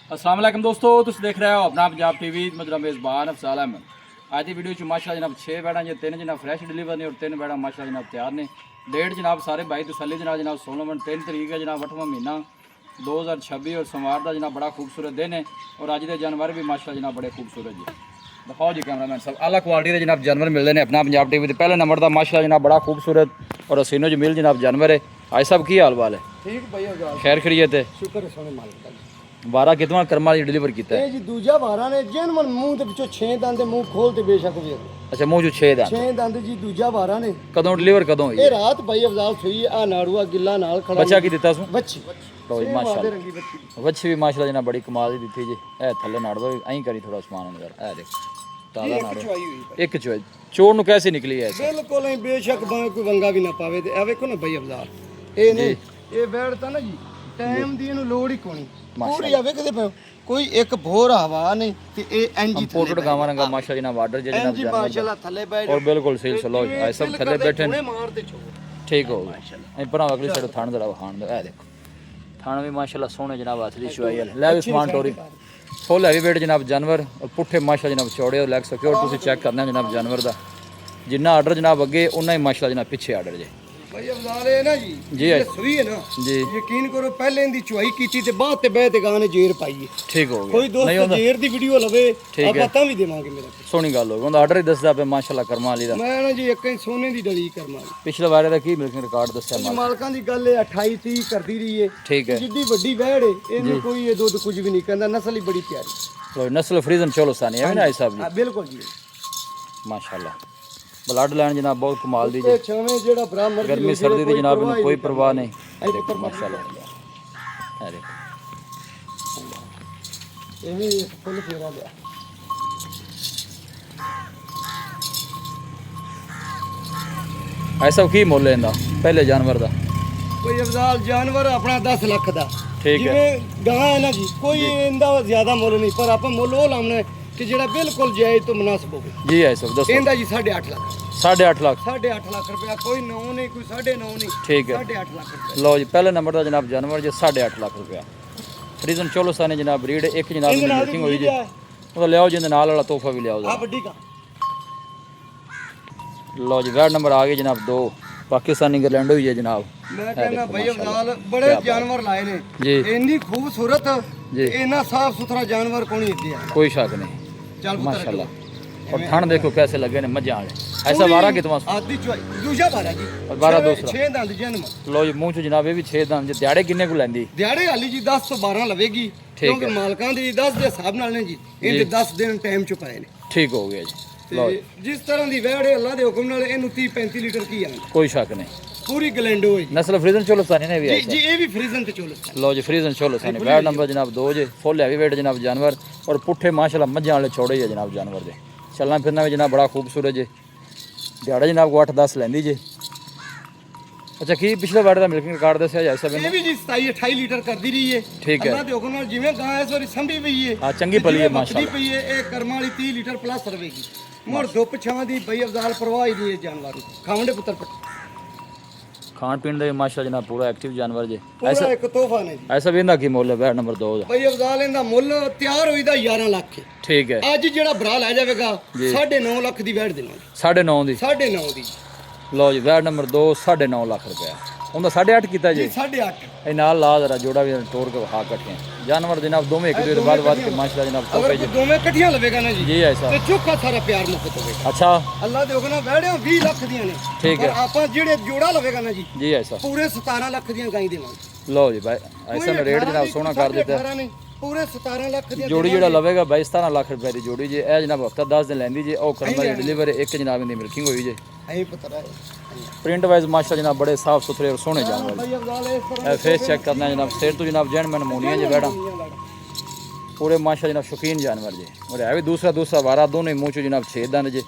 अस्सलाम वालेकुम दोस्तों, तुम देख रहे हो अपना पंजाब टीवी। मेरा मेज़बान अफसाल अहमद। आज की वीडियो च माशाअल्लाह जनाब 6 बैड़ा जो 3 जनाब फ्रैश डिलीवर ने और 3 बैड़ा माशाअल्लाह जनाब तैयार ने। डेट जनाब सारे भाई तसली जनाब 16 मिनट 3 तरीक है जनाब 8वां महीना 2026 और सोमवार का जनाब बड़ा खूबसूरत दिन है। और अज के जानवर भी माशाअल्लाह जनाब बड़े खूबसूरत जी। दिखाओ जी कैमरामैन साहब, आला क्वालिटी के जनाब जानवर मिलते हैं अपना पंजाब टीवी के पहले नंबर का माशाअल्लाह जनाब बड़ा खूबसूरत और हसीनो जमील जनाब जानवर है। आज सब की हाल वाल है? ठीक भैया, खैर खरीयत है, शुक्र है सोने मालिक दा। 12 कितवा कर्मा डिलीवर किया है? ਇਹ ਜੀ ਦੂਜਾ ਵਾਰਾ ਨੇ ਜਨਮਨ ਮੂੰਹ ਦੇ ਵਿੱਚੋਂ 6 ਦੰਦ ਦੇ ਮੂੰਹ ਖੋਲ ਤੇ ਬੇਸ਼ੱਕ ਵੀ अच्छा मुँह जो 6 दा 6 ਦੰਦ ਜੀ ਦੂਜਾ ਵਾਰਾ ਨੇ। कदों डिलीवर कदों हुई? ਇਹ ਰਾਤ ਭਾਈ ਅਫਜ਼ਾਲ ਸੂਈ ਆ ਨਾੜੂਆ ਗਿੱਲਾ ਨਾਲ ਖੜਾ बच्चा की दिता सू? ਬੱਚੀ लो जी माशाल्लाह, ਰੰਗੀ ਬੱਚੀ बच्ची भी माशाल्लाह जना बड़ी कमाल दी थी जी। ए थल्ले नाड़ दो ऐं करी थोड़ा समान अंदर ए देख ताला नाड़ ਚੁਆਈ ਹੋਈ एक चोय चोर नु कैसे निकली है? ਬਿਲਕੁਲ ਹੀ ਬੇਸ਼ੱਕ ਭਾਵੇਂ ਕੋਈ ਵੰਗਾ ਵੀ ਨਾ ਪਾਵੇ ਤੇ ਇਹ ਵੇਖੋ ਨਾ ਭਾਈ ਅਫਜ਼ਾਲ ਇਹ ਨੇ ਇਹ ਬੈੜ ਤਾਂ ਨਾ ਜੀ ਟਾਈਮ ਦੀ ਇਹਨੂੰ ਲੋੜ ਹੀ ਕੋਣੀ ਪੂਰੀ ਆ ਵੇਖਦੇ ਪਏ ਕੋਈ ਇੱਕ ਭੋਰ ਹਵਾ ਨਹੀਂ ਤੇ ਇਹ ਐਂਜੀ इंपोर्टेड गावा रंगा माशाल्लाह जना वाडर जे जना ਐਂਜੀ ਮਾਸ਼ਾਅੱਲਾ ਥੱਲੇ ਬੈਠ और बिल्कुल सील सलो ऐ सब थल्ले बैठे ਹੁਣੇ ਮਾਰ ਤੇ ਛੋ ठीक हो गया। ऐ परा अगली साइड थान जरा खान दो ए देखो थान भी माशाल्लाह सोने जनाब असली शुआई है। ले भी समान टोरी फुल हैवी वेट जनाब जानवर और पुठे माशाल्लाह जनाब चौड़े और लेग सिक्योर तुसी चेक करना जनाब जानवर दा जिन्ना आर्डर जनाब अगे उन्ना ही माशाल्लाह जनाब पीछे आर्डर जे ਭਾਈ ਅਫਜ਼ਾਲ ਇਹ ਨਾ ਜੀ जी ਇਹ ਸੂਈ ਹੈ ਨਾ जी ਯਕੀਨ ਕਰੋ ਪਹਿਲੇ ਇਹਦੀ ਚੁਆਈ ਕੀਤੀ ਤੇ ਬਾਅਦ ਤੇ ਬਹਿ ਤੇ ਗਾਂ ਨੇ ਜੇਰ ਪਾਈ ਹੈ। ठीक हो ਕੋਈ गया नहीं ਦੋਸਤ होंदा ਜੇਰ ਦੀ ਵੀਡੀਓ ਲਵੇ ठीक ਆਪਾਂ ਤਾਂ ਵੀ ਦੇਵਾਂਗੇ ਮੇਰਾ सोनी गल हो गई आर्डर ही दसदा पे माशाल्लाह कर्मा वाली दा। ਮੈਂ ਨਾ ਜੀ ਇੱਕ ਹੀ ਸੋਨੇ ਦੀ ਡਰੀ ਕਰਮਾਂ पिछले बारे दा की मिल्किंग रिकॉर्ड दसया ਜੀ माल? ਮਾਲਕਾਂ ਦੀ ਗੱਲ ਹੈ 28 30 ਕਰਦੀ ਰਹੀ ਹੈ। ठीक है ਜਿੱਡੀ ਵੱਡੀ ਵਹਿੜ ਹੈ ਇਹਨੂੰ ਕੋਈ ਇਹ ਦੁੱਧ ਕੁਝ ਵੀ ਨਹੀਂ ਕਹਿੰਦਾ, ਨਸਲ ਹੀ ਬੜੀ ਪਿਆਰੀ लो नस्ल फ्रीजन चलो सानी है ना साहब ਹਾਂ बिल्कुल जी। जी माशाल्लाह ब्लड लाइन जनाब बहुत कमाल दी ਤੇ जी। ਛਾਵੇਂ ਜਿਹੜਾ ਭਰਾ ਮਰਜ਼ੀ गर्मी ਹੋਵੇ, सर्दी दी ਕੋਈ जनाब परवाह इन्हें कोई नहीं परवाह नहीं। करता। देखो माशाल्लाह है देखो ਇਹ ਵੀ ਫੁੱਲ ਫੇਰਾ ਲਿਆ ऐसा की मुੱਲ ਇਹਦਾ ਪਹਿਲੇ ਜਾਨਵਰ ਦਾ? ਕੋਈ ਅਫਜ਼ਾਲ ਜਾਨਵਰ ਆਪਣਾ 10 ਲੱਖ ਦਾ ਠੀਕ ਹੈ ਜਿਵੇਂ ਗਾਂ ਹੈ ਨਾ ਜੀ ਕੋਈ ਇਹਦਾ ਜ਼ਿਆਦਾ ਮੁੱਲ ਨਹੀਂ, ਪਰ ਆਪਾਂ ਮੁੱਲ ਉਹ ਲਾਉਣਾ ਹੈ ਕਿ ਜਿਹੜਾ ਬਿਲਕੁਲ ਜਾਇਜ਼ ਤੋਂ ਮੁਨਾਸਬ ਹੋਵੇ। जी है सब दसो। ਇਹਦਾ ਜੀ 8.5 ਲੱਖ 8.5 लाख 8.5 ਲੱਖ ਰੁਪਇਆ, ਕੋਈ 9 ਨਹੀਂ ਕੋਈ 9.5 ਨਹੀਂ, ठीक है 8.5 ਲੱਖ ਰੁਪਇਆ। लो जी पहले नंबर का जनाब जानवर जी 8.5 लाख रुपया फ्रीजन चलो साने जनाब ब्रीड एक जनाब ਇਹਦੇ की ਨਾਲ बुकिंग ਵੀ हुई जी ਆ वो लियाओ जिंदे नाल वाला तोहफा भी लियाओ ਆ जरा। ਵੱਡੀ ਗਾਂ लो जी वार्ड नंबर आ गए जनाब 2 पाकिस्तानी इंग्लैंड हुई है जनाब। ਮੈਂ ਕਹਿੰਦਾ ਭਾਈ ਅਫਜ਼ਾਲ ਬੜੇ ਜਾਨਵਰ ਲਾਏ ਨੇ जी ਇੰਨੀ ਖੂਬਸੂਰਤ जी ਇੰਨਾ ਸਾਫ ਸੁਥਰਾ ਜਾਨਵਰ ਕੋਣੀ ਇੱਥੇ ਆ। कोई शक नहीं ਚੱਲ ਪੁੱਤਰ माशाल्लाह। और ठंड देखो कैसे लगे ने मजा वाले ऐसा वारा कितना ਆਦੀ ਚੁਆਈ ਦੂਜਾ ਬਾਰਾ ਜੀ और 12 दूसरा 6 ਦੰਦ ਜਨਮ लो जी मुंह च जनाब ये भी 6 दाम जे दिहाड़े किन्ने को लैंदी? ਦਿਹਾੜੇ ਹਾਲੀ ਜੀ 10 ਤੋਂ 12 ਲਵੇਗੀ ਕਿਉਂਕਿ ਮਾਲਕਾਂ ਦੀ 10 ਦੇ ਹਿਸਾਬ ਨਾਲ ਨੇ ਜੀ ਇਹਦੇ 10 ਦਿਨ ਟਾਈਮ ਚ ਪਏ ਨੇ। ठीक हो गया जी। लो ਤੇ ਜਿਸ ਤਰ੍ਹਾਂ ਦੀ ਵਹਿੜ ਹੈ ਅੱਲਾ ਦੇ ਹੁਕਮ ਨਾਲ ਇਹਨੂੰ 30 35 ਲੀਟਰ ਕੀ ਆਂਦਾ कोई शक नहीं। ਪੂਰੀ ਗਲੈਂਡੋ ਹੈ ਜੀ। नस्ल फ्रीजन चलो सानी ने भी ਜੀ ऐसा ਜੀ ਇਹ ਵੀ ਫ੍ਰੀਜ਼ਨ ਤੇ ਚੋਲੋ लो जी फ्रीजन चलो सानी वार्ड नंबर जनाब 2 जे फुल हैवी वेट जनाब जानवर और पुट्ठे माशाल्लाह मज्जां वाले छोड़े जे जनाब जानवर दे चलना फिरना भी जनाब बड़ा खूबसूरत जे दिहाड़े जनाब को 8-10 लैंदी जे। अच्छा की पिछले वार्ड का मिल्किंग रिकॉर्ड दसया जाए सब ਇਹ ਵੀ जी 27 28 ਲੀਟਰ ਕਰਦੀ ਰਹੀ ਹੈ। ठीक है ਅੱਲਾ ਦੇ ਹੁਕਮ ਨਾਲ ਜਿਵੇਂ ਗਾਂ ਇਸ ਵਾਰੀ ਸੰਭੀ ਪਈ ਹੈ हाँ चंगी पली है ਮੱਛਦੀ माशाल्लाह। ਪਈ ਹੈ ਇਹ ਕਰਮਾਂ ਵਾਲੀ 30 ਲੀਟਰ ਪਲੱਸ ਰਵੇਗੀ। ਮੋੜ ਧੁੱਪ ਛਾਂ ਦੀ ਬਈ ਅਫਜ਼ਾਲ ਪਰਵਾਹ ਹੀ ਨਹੀਂ ਹੈ ਜਾਨਵਰ ਨੂੰ ਖਾਵੰਡੇ ਪੁੱਤਰ ਪੱਟ खान पीन का भी माशाल्लाह जनाब पूरा एक्टिव जानवर जे। ਪੂਰਾ ਇੱਕ ਤੋਹਫਾ ਨੇ ਜੀ। ऐसा भी इनका की मुੱਲ है वार्ड नंबर 2 ਦਾ? ਬਈ ਅਫਜ਼ਾਲ ਇਹਦਾ ਮੁੱਲ ਤਿਆਰ ਹੋਈ ਦਾ 11 ਲੱਖ ਹੈ। ठीक है ਅੱਜ ਜਿਹੜਾ ਭਰਾ ਲੈ ਜਾਵੇਗਾ 9.5 ਲੱਖ ਦੀ ਵੈਟ ਦੇਣਾ 9.5 ਦੀ 9.5 ਦੀ लो जी वार्ड नंबर 2 9.5 लाख रुपया उनका 8.5 किया जी। 8.5 ਇਹ ਨਾਲ ਲਾ ਜਰਾ ਜੋੜਾ ਵੀ ਟੋਰ ਕੇ ਵਹਾ ਇਕੱਠੇ ਜਾਨਵਰ ਜਨਾਬ ਦੋਵੇਂ ਇੱਕ ਦੂਜੇ ਦੇ ਬਾਅਦ ਕੇ ਮਾਸ਼ਾਅੱਲਾ ਜਨਾਬ ਅਗਰ ਤੋਹਫੇ ਕੋਈ ਦੋਵੇਂ ਇਕੱਠੀਆਂ ਲਵੇਗਾ ਨਾ ਜੀ ਜੀ ਐਸਾ ਤੇ ਚੋਖਾ ਸਾਰਾ ਪਿਆਰ ਮੁਕਤ ਹੋਵੇਗਾ। अच्छा ਅੱਲਾ ਦੇ ਹੁਕਮ ਨਾਲ ਵੈੜਿਆਂ 20 ਲੱਖ ਦੀਆਂ ਨੇ ਠੀਕ ਹੈ। ਪਰ ਆਪਾਂ ਜਿਹੜੇ ਜੋੜਾ ਲਵੇਗਾ ਨਾ ਜੀ जी ऐसा ਪੂਰੇ 17 ਲੱਖ ਦੀਆਂ ਗਾਈ ਦੇਵਾਂਗੇ। लो जी भाई ऐसा में रेट जनाब सोना कर देता है। नहीं पूरे 17 ਲੱਖ ਦੀਆਂ जोड़ी जोड़ा लवेगा भाई 17 लाख रुपए की जोड़ी जी ए जनाब हफ्ता 10 दिन लैंदी जी और करम वाली डिलीवर एक जनाब दी मिल्किंग हुई जी। ਐ ਪਤਾ ਹੈ प्रिंट वाइज माशा जनाब बड़े साफ सुथरे और सोहने जानवर ਭਾਈ ਅਫਜ਼ਾਲ ਇਸ ਤਰ੍ਹਾਂ ए फेस चेक करना है जनाब सिर तो जनाब जैन मैन मोनिया जी बैठा पूरे माशा जनाब शौकीन जानवर जी और है भी दूसरा वारा दोनों ही मुँह चो जनाब 6 दाने जी।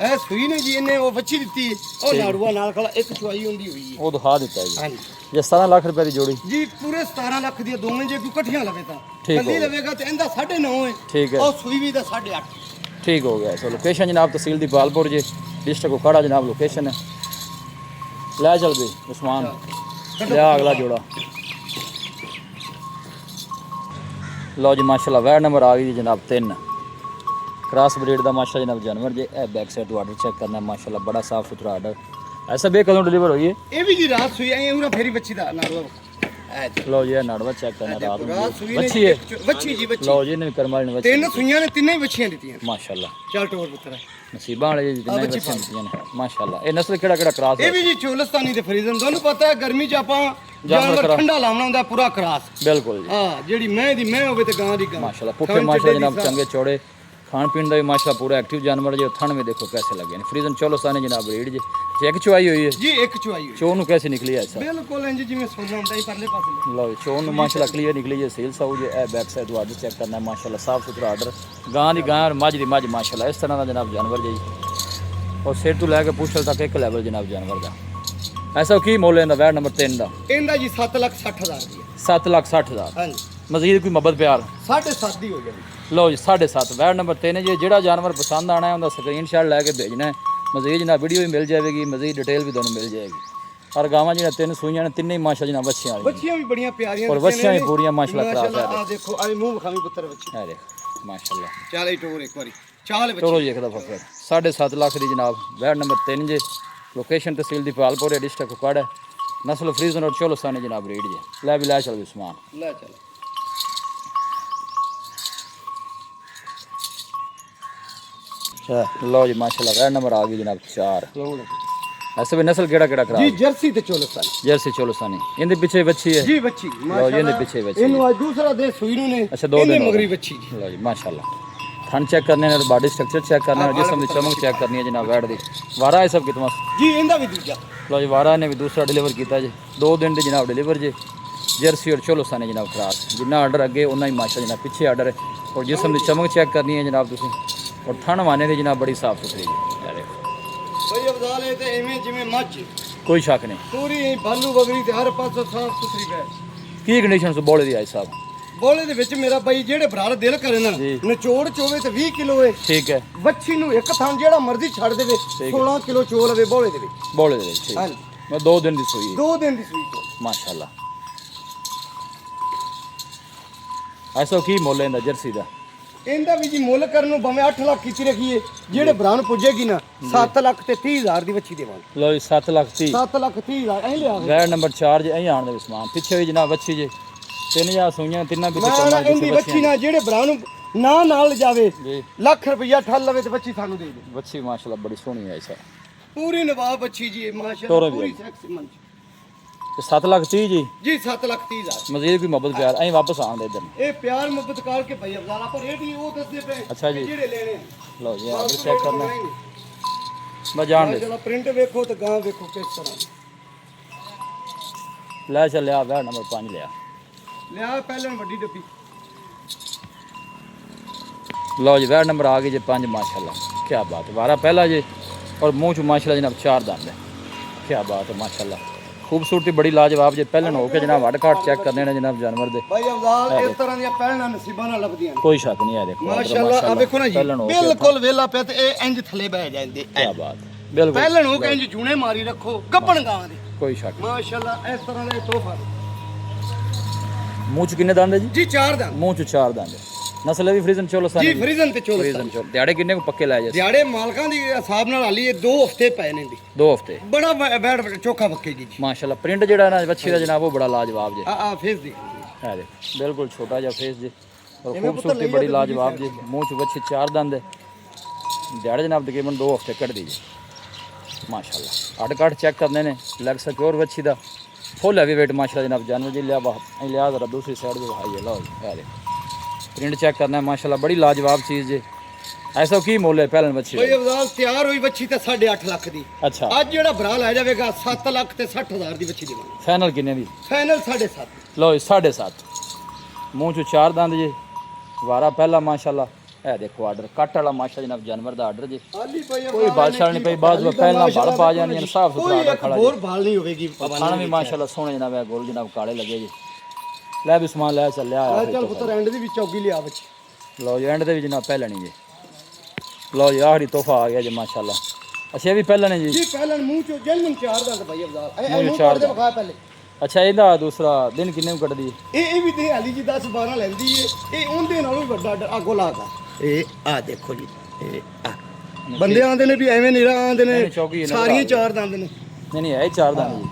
ਇਹ ਸੂਈ ਨੇ ਜੀ ਇਹਨੇ ਉਹ ਬੱਚੀ ਦਿੱਤੀ ਉਹ ਲਾੜੂਆ ਨਾਲ ਖੜਾ ਇੱਕ ਚੁਆਈ ਹੁੰਦੀ ਹੋਈ ਹੈ। वो दिखा देता है जी। ਹਾਂਜੀ ये 17 लाख रुपए की जोड़ी ਜੀ ਪੂਰੇ 17 ਲੱਖ ਦੀਆਂ ਦੋਵੇਂ ਜੇ ਕੋਈ ਇਕੱਠੀਆਂ ਲਵੇ ਤਾਂ ਠੀਕ ਕੱਲੀ ਹੋ। ਲਵੇਗਾ ਤੇ ਇਹਦਾ 9.5 ਹੈ ठीक है ਉਹ ਸੂਈ ਵੀ ਦਾ 8.5। ठीक हो गया। सो लोकेशन जनाब तहसील दीपालपुर जी डिस्ट्रिक्ट कोकाड़ा जनाब लोकेशन है। लै चल गई उस्मान लिया अगला जोड़ा ਲਓ ਜੀ ਮਾਸ਼ਾਅੱਲਾ ਵੈੜ ਨੰਬਰ ਆ ਗਈ ਜੀ ਜਨਾਬ 3 ਕ੍ਰਾਸ ਬਰੀਡ ਦਾ ਮਾਸ਼ਾਅੱਲਾ ਜਨਾਬ ਜਾਨਵਰ ਜੇ ਇਹ ਬੈਕ ਸਾਈਡ ਤੋਂ ਆਰਡਰ ਚੈੱਕ ਕਰਨਾ ਮਾਸ਼ਾਅੱਲਾ ਬੜਾ ਸਾਫ ਸੁਥਰਾ ਆਰਡਰ ਐਸਾ ਬੇ ਕਦੋਂ ਡਿਲੀਵਰ ਹੋਈ ਹੈ ਇਹ ਵੀ ਜੀ ਰਾਤ ਸੂਈ ਐ ਉਹਨਾਂ ਫੇਰੀ ਬੱਚੀ ਦਾ ਨਾੜਵਾ ਲਓ ਜੀ ਇਹ ਨਾੜਵਾ ਚੈੱਕ ਕਰਨਾ ਰਾਤ ਨੂੰ ਸੂਈ ਬੱਚੀ ਹੈ ਬੱਚੀ ਜੀ ਬੱਚੀ ਲਓ ਜੀ ਇਹਨੇ ਕਰਮਾਲ ਨੇ ਬੱਚੀ ਤਿੰਨ ਸੂਈਆਂ ਨੇ ਤਿੰਨੇ ਹੀ ਬੱਚੀਆਂ ਦਿੱਤੀਆਂ ਮਾਸ਼ਾਅੱਲਾ ਚੱਲ ਟੋਰ ਪੁੱਤਰ ਨਸੀਬਾਂ ਵਾਲੇ ਜੀ ਜਿੰਨੇ ਬੱਚੀਆਂ ਦਿੱਤੀਆਂ ਨੇ ਮਾਸ਼ਾਅੱਲਾ ਇਹ ਨਸਲ ਕਿਹੜਾ ਕ੍ਰਾਸ ਇਹ ਵੀ ਜੀ ਚੋਲਸਤਾਨੀ ਤੇ ਫਰੀਜ਼ਨ ਤੁਹਾਨੂੰ ਪਤਾ ਹੈ ਗਰਮੀ 'ਚ ਆਪਾਂ ਜਾਨਵਰ ਠੰਡਾ ਲਾਉਣਾ ਹੁੰਦਾ ਪੂਰਾ ਕਰਾਸ ਬਿਲਕੁਲ ਜੀ ਹਾਂ ਜਿਹੜੀ ਮੈਂ ਦੀ ਮੈਂ ਹੋਵੇ ਤੇ ਗਾਂ ਦੀ ਗਾਂ ਮਾਸ਼ਾਅੱਲਾ ਪੁੱਠੇ ਮਾਸ਼ਾਅੱਲਾ ਜਨਾਬ ਚੰਗੇ ਚੌੜੇ ਖਾਣ ਪੀਣ ਦਾ ਵੀ ਮਾਸ਼ਾਅੱਲਾ ਪੂਰਾ ਐਕਟਿਵ ਜਾਨਵਰ ਜੇ ਥਣ में देखो कैसे लगे ने फ्रीजन चोलोस्तानी जनाब रीड जी चेक चुआई हुई है जी एक चुआई हुई चो नु कैसे निकली है ऐसा बिल्कुल इंज जिवें सोना ਹੁੰਦਾ ਹੀ ਪਰਲੇ ਪਾਸੇ लो चो नु माशाल्लाह क्लियर निकली है सेल साउ जे ए बैक साइड वार्ड चेक करना है माशाल्लाह साफ सुथरा आर्डर गां दी गां और मज दी मज माशाल्लाह इस तरह का जनाब जानवर जी और सिर तो लेके पूछल तक एक लेवल जनाब जानवर दा ऐसा की मोल है वैड नंबर 3 दा ਇਹਦਾ ਜੀ 7,60,000 ਦੀ 7,60,000 ਹਾਂਜੀ मजीद कोई मोहब्बत प्यार 7.5 ਦੀ ਹੋ ਜਾਣੀ लो जी 7.5 वैड नंबर 3 जी ਜਿਹੜਾ जानवर पसंद आना है उनका स्क्रीनशॉट लेके भेजना है मजीद ना वीडियो भी मिल जाएगी मजीद डिटेल भी ਤੁਹਾਨੂੰ मिल जाएगी और गावां ਜਿਹੜਾ ਤਿੰਨ ਸੂਈਆਂ ਨੇ ਤਿੰਨੇ ਹੀ ਮਾਸ਼ਾਅੱਲਾ ਜਨਾਬ ਬੱਚੀਆਂ ਵਾਲੀਆਂ ਬੱਚੀਆਂ ਵੀ ਬੜੀਆਂ ਪਿਆਰੀਆਂ और ਬੱਚੀਆਂ ਵੀ ਪੂਰੀਆਂ ਮਾਸ਼ਾਅੱਲਾ ਕਰਾਸ ਹੈ ਆ ਦੇਖੋ ਆ ਮੂੰਹ ਵਿਖਾਵੀਂ ਪੁੱਤਰ ਬੱਚੀ ਹੈ ਦੇਖ ਮਾਸ਼ਾਅੱਲਾ ਚੱਲ ਇਹ ਟੋਰ ਇੱਕ ਵਾਰੀ ਚਾਲ ਬੱਚੀ ਚਲੋ ਜੀ ਇੱਕ ਦਫਾ ਫਿਰ 7.5 ਲੱਖ ਦੀ ਜਨਾਬ ਵੈਡ ਨੰਬਰ 3 ਜੇ ਲੋਕੇਸ਼ਨ ਤਹਿਸੀਲ ਦੀ ਪਾਲਪੁਰ ਡਿਸਟ੍ਰਿਕਟ ਕੁਪਵਾੜਾ ਨਸਲ ਫਰੀਜ਼ਨ और ਚੋਲੋਸਤਾਨੀ ਜਨਾਬ ਰੀਡ ਜੇ ਲੈ ਵੀ ਲੈ ਚੱਲ ਵੀ ਸਮਾਨ ਲੈ ਚੱਲ लो जी माशाल्लाह वैड नंबर आ गई जनाब 4 ऐसे भी नस्ल केड़ा केड़ा करा ਜੀ ਜਰਸੀ ਤੇ ਚੋਲਸਤਾਨੀ जर्सी चोलोस्तानी इनके पीछे बच्ची है ਜੀ ਬੱਚੀ लो जी इनके पीछे बच्ची ਇਹਨੂੰ ਅੱਜ ਦੂਸਰਾ ਦੇ ਸੂਈ ਨੂੰ ਨੇ अच्छा 2 दिन ਮਗਰੀ ਬੱਚੀ ਜੀ लो जी माशाल्लाह थन चेक करने ने बॉडी स्ट्रक्चर चेक करना है जिस्म की चमक चेक करनी है जनाब वैड दी वारा है सब कितना ਜੀ ਇਹਦਾ ਵੀ ਦੂਜਾ लो जी वारा ने भी दूसरा डिलीवर किया जी 2 दिन दी जनाब डिलीवर जी जर्सी और चोलोस्तानी जनाब क्रास जिन्ना आर्डर अगे उन्ना ही माशा जनाब पीछे आर्डर है और जिस्म की चमक चेक करनी है जनाब तुसी और थन माने दी जनाब बड़ी साफ सुथरी है ਬਈ ਅਬਦਾਲ ਇਹ ਤੇ ਐਵੇਂ ਜਿਵੇਂ ਮੱਝ कोई शक नहीं ਪੂਰੀ ਬਾਲੂ ਵਗਰੀ ਤੇ ਹਰ ਪਾਸੋਂ ਸਾਫ ਸੁਥਰੀ ਗਏ की कंडीशन से बोले दी आई साहब ਬੋਲੇ ਦੇ ਵਿੱਚ ਮੇਰਾ ਬਾਈ ਜਿਹੜੇ ਭਰਾ ਦਿਲ ਕਰੇ ਨਾ ਜੀ। ਨਿਚੋੜ ਚੋਵੇ ਤੇ 20 ਕਿਲੋ ਏ ठीक है ਵੱਛੀ ਨੂੰ ਇੱਕ ਥਾਂ ਜਿਹੜਾ ਮਰਜ਼ੀ ਛੱਡ ਦੇਵੇ 16 ਕਿਲੋ ਚੋਲ ਲਵੇ ਬੋਲੇ ਦੇ ਵਿੱਚ बोले दे ठीक ਹਾਂਜੀ मैं 2 दिन दी सुई 2 ਦਿਨ ਦੀ ਸੂਈ ਤੋਂ माशाल्लाह ऐसा की मोल है जर्सी दा ਇਹਦਾ ਵੀ ਜੀ ਮੁੱਲ ਕਰਨ ਨੂੰ ਭਾਵੇਂ 8 ਲੱਖ ਕੀਤੀ ਰੱਖੀਏ ਜਿਹੜੇ ਭਰਾ ਨੂੰ ਪੁੱਜੇਗੀ ਨਾ 7 ਲੱਖ ਤੇ 30 ਹਜ਼ਾਰ ਦੀ ਵੱਛੀ ਦੇਵਾਂਗੇ लो जी 7 लाख 30 7 ਲੱਖ 30 ਹਜ਼ਾਰ ਐਂ ਲਿਆ वैड नंबर 4 जे अहीं आण दे समान पिछे भी जनाब अच्छी जे 3000 सुइयां तिन्ना भी ਮੈਂ ਨਾ ਇਹਦੀ ਵੱਛੀ ਨਾਲ ਜਿਹੜੇ ਭਰਾ ਨੂੰ ਨਾ ਨਾਲ ਜਾਵੇ जी ਲੱਖ ਰੁਪਈਆ ਠੱਲ ਲਵੇ ਤੇ ਵੱਛੀ ਸਾਨੂੰ ਦੇ ਦੇ बच्ची माशाल्लाह बड़ी सोहनी है ऐसा ਪੂਰੀ ਨਵਾਬ ਵੱਛੀ ਜੀ ਤੋਰੋ ਮਾਸ਼ਾਅੱਲਾ ਵੀ ਪੂਰੀ ਹੈ। ਸੈਕਸੀ ਮੰਚ 7 लाख 30 जी ਜੀ 7 ਲੱਖ 30 ਹਜ਼ਾਰ मजीद कोई मोहब्बत प्यार अहीं वापस आण दे इधर ਇਹ ਪਿਆਰ ਮੁਹੱਬਤ ਕਰਕੇ ਭਾਈ ਅਫਜ਼ਾਲ ਆਪਾਂ ਰੇਟ ਹੀ ਉਹ ਦੱਸਦੇ ਪਏ ਅੱਛਾ ਜੀ। ਜਿਹੜੇ ਲੈਣੇ ਆ। लो जी आर्डर चेक करना मैं जान दे ਚਲੋ ਪ੍ਰਿੰਟ ਵੇਖੋ ਤੇ ਗਾਂ ਵੇਖੋ ਕਿਸ ਤਰ੍ਹਾਂ ले चल लिया वैड नंबर 5 लिया ਲਿਆ ਪਹਿਲਾਂ ਵੱਡੀ ਡੱਬੀ लो जी वैड नंबर आ गई जी 5 माशाल्लाह क्या बात है वारा पहला जी और मुंह च माशाल्लाह जनाब 4 दांत है क्या बात है माशाल्लाह खूबसूरती बड़ी लाजवाब जी पहले हो के जनाब हट काट चेक करने ने जनाब जानवर दे ਭਾਈ ਅਫਜ਼ਾਲ ਇਸ ਤਰ੍ਹਾਂ ਦੀਆਂ ਪਹਿਲਾਂ ਨਸੀਬਾਂ ਨਾਲ ਲੱਭਦੀਆਂ ਨੇ कोई शक नहीं है देखो ਮਾਸ਼ਾਅੱਲਾ ਆ ਵੇਖੋ ਨਾ ਜੀ ਬਿਲਕੁਲ ਵੇਲਾ ਪਿਆ ਤੇ ਇਹ ਇੰਜ ਥੱਲੇ ਬਹਿ ਜਾਂਦੇ क्या बात है बिल्कुल ਪਹਿਲਾਂ ਹੋ ਕੇ ਇੰਜ ਜੂਨੇ ਮਾਰੀ ਰੱਖੋ ਗੱਪਣ ਗਾਂ ਦੇ कोई शक ਮਾਸ਼ਾਅੱਲਾ ਇਸ ਤਰ੍ਹਾਂ ਦਾ ਤੋਹਫਾ नहीं मुंह च किन्ने दांत है जी ਜੀ 4 ਦਾ मुंह च 4 दांत है नस्ल है भी फ्रीजन चोलो ਜੀ ਫਰੀਜ਼ਨ ਤੇ ਚੋਲ फ्रीजन चोल दिहाड़े किन्ने को पक्के लाए जैसे ਦਿਹਾੜੇ ਮਾਲਕਾਂ ਦੀ ਹਿਸਾਬ ਨਾਲ ਹਾਲੀ ਇਹ 2 ਹਫ਼ਤੇ ਪਏ ਨੇ ਦੀ 2 हफ्ते ਬੜਾ ਬੈਡ ਚੋਖਾ ਪੱਕੇਗੀ ਜੀ माशाल्लाह प्रिंट जेड़ा ना बच्ची दा जनाब वो बड़ा लाजवाब जी ਆ ਫੇਸ ਦੀ है दे बिल्कुल छोटा जा फेस जी और खूबसूरती बड़ी लाजवाब जी मुंह च बच्ची 4 दांत है दिहाड़े जनाब तकरीबन 2 हफ्ते कट दीजिए माशाल्लाह हट काट चेक करने ने लग सिक्योर बच्ची दा फुल हैवी वेट माशाल्लाह जनाब जानवर जी लिया जरा दूसरी साइड भी भाई लो है दे प्रिंट चेक करना है माशाल्लाह बड़ी लाजवाब चीज़ जी ऐसा की मोल है पहले बच्ची ਭਾਈ ਅਫਜ਼ਾਲ ਤਿਆਰ ਹੋਈ ਬੱਚੀ ਤੇ 8.5 ਲੱਖ ਦੀ अच्छा ਅੱਜ ਜਿਹੜਾ ਭਰਾ ਲੈ ਜਾਵੇਗਾ 7 ਲੱਖ ਤੇ 60 ਹਜ਼ਾਰ ਦੀ ਬੱਚੀ ਦੇਵਾਂਗੇ फाइनल किन्ने दी ਫਾਈਨਲ 7.5 लो जी 7.5 मुंह चो 4 दांत जी वारा पहला माशाल्लाह है देखो आर्डर कट वाला माशा जनाब जानवर दा आर्डर जी ਹਾਲੀ ਭਾਈ कोई बादशाह नहीं पई बाज पहला भड़ पा जानी साफ सुथरा आर्डर खड़ा ਹੋਰ ਬਾਲ ਨਹੀਂ ਹੋਵੇਗੀ खाना भी माशाल्लाह सोहने जनाब है गोल जनाब काले लगे जी ले भी समान ले चल लिया ਆ ਚੱਲ ਪੁੱਤਰ ਐਂਡ ਦੀ ਵੀ ਚੌਗੀ ਲਿਆ ਬੱਚੀ लो जी एंड दे भी जनाब पहले नहीं जी लो जी आखिरी तोहफा आ गया जी माशाल्लाह अच्छा ये भी पहले नहीं जी ਜੀ ਪਹਿਲਾਂ ਮੂੰਹ ਚੋਂ ਜੈਲਮਨ 4 ਦਾ ਭਾਈ ਅਫਜ਼ਾਲ ਇਹ ਮੂੰਹ ਮੂੰਹ ਚਾਰ ਕਰਦੇ ਦਾ। ਵਿਖਾ ਪਹਿਲੇ ਅੱਛਾ ਇਹਦਾ ਦੂਸਰਾ ਦਿਨ ਕਿੰਨੇ ਨੂੰ ਕੱਢਦੀ ਹੈ ਇਹ ਵੀ ਤੇ ਹਾਲੀ ਜੀ 10 12 ਲੈਂਦੀ ਏ ਇਹ ਉਹਦੇ ਨਾਲੋਂ ਵੀ ਵੱਡਾ ਅੱਗੋਂ ਲਾਤਾ ਇਹ ਆ ਦੇਖੋ ਜੀ ਇਹ ਆ ਬੰਦੇ ਆਂਦੇ ਨੇ ਵੀ ਐਵੇਂ ਨੀਰਾ ਆਂਦੇ ਨੇ ਚੌਕੀ ਸਾਰੀਆਂ ਚਾਰ ਦੰਦ ਨੇ ਨਹੀਂ ਇਹ ਚਾਰ ਦੰਦ ਜੀ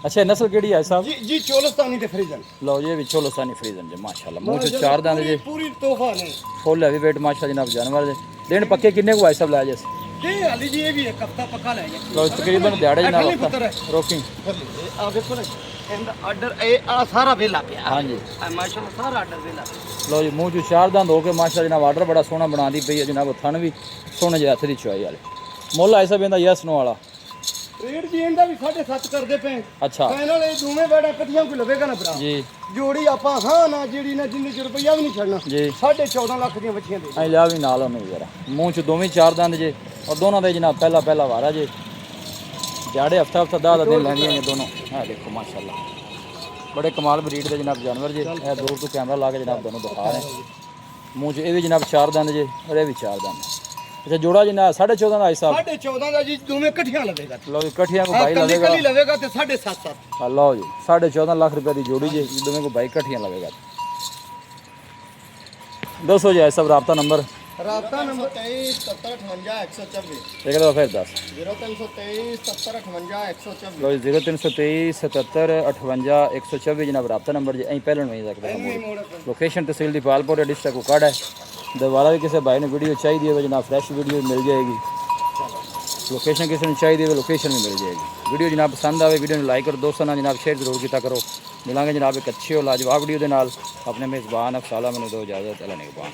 ਅੱਛਾ ਨਸਲ ਕਿਹੜੀ ਹੈ ਸਾਹਿਬ ਜੀ ਚੋਲਸਤਾਨੀ ਤੇ ਫਰੀਜ਼ਨ ਲਓ ਜੀ ਇਹ ਵੀ ਚੋਲਸਤਾਨੀ ਫਰੀਜ਼ਨ ਜੀ ਮਾਸ਼ਾਅੱਲਾ ਮੂੰਹ ਚ ਚਾਰ ਦੰਦ ਜੀ ਪੂਰੀ ਤੋਹਫਾ ਨੇ ਫੁੱਲ ਹੈਵੀ weight ਮਾਸ਼ਾਅੱਲਾ ਜਨਾਬ ਜਾਨਵਰ ਦੇ ਦਿਨ ਪੱਕੇ ਕਿੰਨੇ ਕੁ ਸਾਹਿਬ ਲੈ ਜਸ ਇਹ ਹਾਲੀ ਜੀ ਇਹ ਵੀ ਇੱਕ ਹਫਤਾ ਪੱਕਾ ਲੈ ਗਿਆ ਲਓ ਤਕਰੀਬਨ ਦਿਹਾੜੇ ਜਨਾਬ ਰੋਕੀ ਆ ਵੇਖੋ ਨਾ ਇਹਦਾ ਆਰਡਰ ਇਹ ਆ ਸਾਰਾ ਵੇਲਾ ਪਿਆ ਹਾਂਜੀ ਮਾਸ਼ਾਅੱਲਾ ਸਾਰਾ ਆਰਡਰ ਵੇਲਾ ਲਓ ਜੀ ਮੂੰਹ ਚ ਚਾਰ ਦੰਦ ਹੋ ਕੇ ਮਾਸ਼ਾਅੱਲਾ ਜਨਾਬ ਆਰਡਰ ਬੜਾ ਸੋਹਣਾ ਬਣਾਉਂਦੀ ਪਈ ਹੈ ਜਨਾਬ ਥਣ ਵੀ ਸੋਹਣੇ ਜਿਹੇ ਹੱਥ ਦੀ ਚੁਆਈ ਵਾਲੇ ਮੁੱਲ ਆਇਆ ਸਾਹਿਬ ਇਹਦਾ ਯਸ ਨੋ ਵਾਲਾ ਰੇਟ ਜੀ ਇਹਦਾ ਵੀ 7.5 ਕਰਦੇ ਪਏ ਅੱਛਾ ਫਾਈਨਲ ਇਹ ਦੋਵੇਂ ਬੈੜਾ ਇਕੱਠੀਆਂ ਕੋਈ ਲਵੇਗਾ ਨਾ ਭਰਾ ਜੀ ਜੋੜੀ ਆਪਾਂ ਹਾਂ ਨਾ ਜਿਹੜੀ ਨਾ ਜਿੰਨੇ ਚ ਰੁਪਈਆ ਵੀ ਨਹੀਂ ਛੱਡਣਾ ਜੀ 14.5 ਲੱਖ ਦੀਆਂ ਬੱਚੀਆਂ ਦੇ ਐ ਲਿਆ ਵੀ ਨਾਲ ਉਹਨੂੰ ਜਰਾ ਮੂੰਹ ਚ ਦੋਵੇਂ ਚਾਰ ਦੰਦ ਜੇ ਔਰ ਦੋਨਾਂ ਦੇ ਜਨਾਬ ਪਹਿਲਾ ਵਾਰਾ ਜੇ ਜਾੜੇ ਹਫਤਾ 10 ਦਿਨ ਲੈਂਦੀਆਂ ਨੇ ਦੋਨੋਂ ਇਹ ਦੇਖੋ ਮਾਸ਼ਾਅੱਲਾ ਬੜੇ ਕਮਾਲ ਬਰੀਡ ਦੇ ਜਨਾਬ ਜਾਨਵਰ ਜੇ ਇਹ ਦੂਰ ਤੋਂ ਕੈਮਰਾ ਲਾ ਕੇ ਜਨਾਬ ਦੋਨੋਂ ਦਿਖਾ ਰਹੇ ਮੂੰਹ ਚ ਇਹ ਵੀ ਜਨਾਬ ਚਾਰ ਦੰਦ ਜੇ ਔਰ ਇਹ ਵੀ ਚਾਰ ਦੰਦ ਅੱਛਾ ਜੋੜਾ ਜੀ ਨਾ 14.5 ਦਾ ਆਈ ਸਾਹਿਬ 14.5 ਦਾ ਜੀ ਦੋਵੇਂ ਇਕੱਠੀਆਂ ਲਵੇਗਾ ਲਓ ਜੀ ਇਕੱਠੀਆਂ ਕੋ ਬਾਈ ਲਵੇਗਾ ਕੱਲੀ ਲਵੇਗਾ ਤੇ 7.5 ਹਾਂ ਲਓ ਜੀ 14.5 ਲੱਖ ਰੁਪਏ ਦੀ ਜੋੜੀ ਜੇ ਦੋਵੇਂ ਕੋ ਬਾਈ ਇਕੱਠੀਆਂ ਲਵੇਗਾ ਦੱਸੋ ਜੀ ਸਾਹਿਬ ਰਾਬਤਾ ਨੰਬਰ ਰਾਬਤਾ ਨੰਬਰ 23 ਇੱਕ ਦਫਾ ਫਿਰ ਦੱਸ 0323 ਲਓ ਜੀ 0323 77 58 124 ਜਨਾਬ ਰਾਬਤਾ ਨੰਬਰ ਜੀ ਐਂ ਪਹਿਲਾਂ ਨੂੰ ਹੀ ਸਕਦਾ ਲੋਕੇਸ਼ਨ ਤਹਿਸੀਲ ਦੀ ਪਾਲਪੁਰ ਡਿਸਟ੍ਰਿਕਟ ਕੋਕਾੜ ਹੈ ਦੁਬਾਰਾ ਵੀ ਕਿਸੇ ਭਾਈ ਨੂੰ ਵੀਡੀਓ ਚਾਹੀਦੀ ਹੋਵੇ ਜਨਾਬ ਫਰੈਸ਼ ਵੀਡੀਓ ਮਿਲ ਜਾਏਗੀ ਲੋਕੇਸ਼ਨ ਕਿਸੇ ਨੂੰ ਚਾਹੀਦੀ ਹੋਵੇ ਲੋਕੇਸ਼ਨ ਵੀ ਮਿਲ ਜਾਏਗੀ ਵੀਡੀਓ ਜਨਾਬ ਪਸੰਦ ਆਵੇ ਵੀਡੀਓ ਨੂੰ ਲਾਈਕ ਕਰੋ ਦੋਸਤਾਂ ਨਾਲ ਜਨਾਬ ਸ਼ੇਅਰ ਜ਼ਰੂਰ ਕੀਤਾ ਕਰੋ ਮਿਲਾਂਗੇ ਜਨਾਬ ਇੱਕ ਅੱਛੀ ਔਰ ਲਾਜਵਾਬ ਵੀਡੀਓ ਦੇ ਨਾਲ ਆਪਣੇ ਮੇਜ਼ਬਾਨ ਅਫਸਾਲਾ ਮੈਨੂੰ ਦਿਓ ਇਜਾਜ਼ਤ ਅੱਲਾ ਨਿਗਹਬਾਨ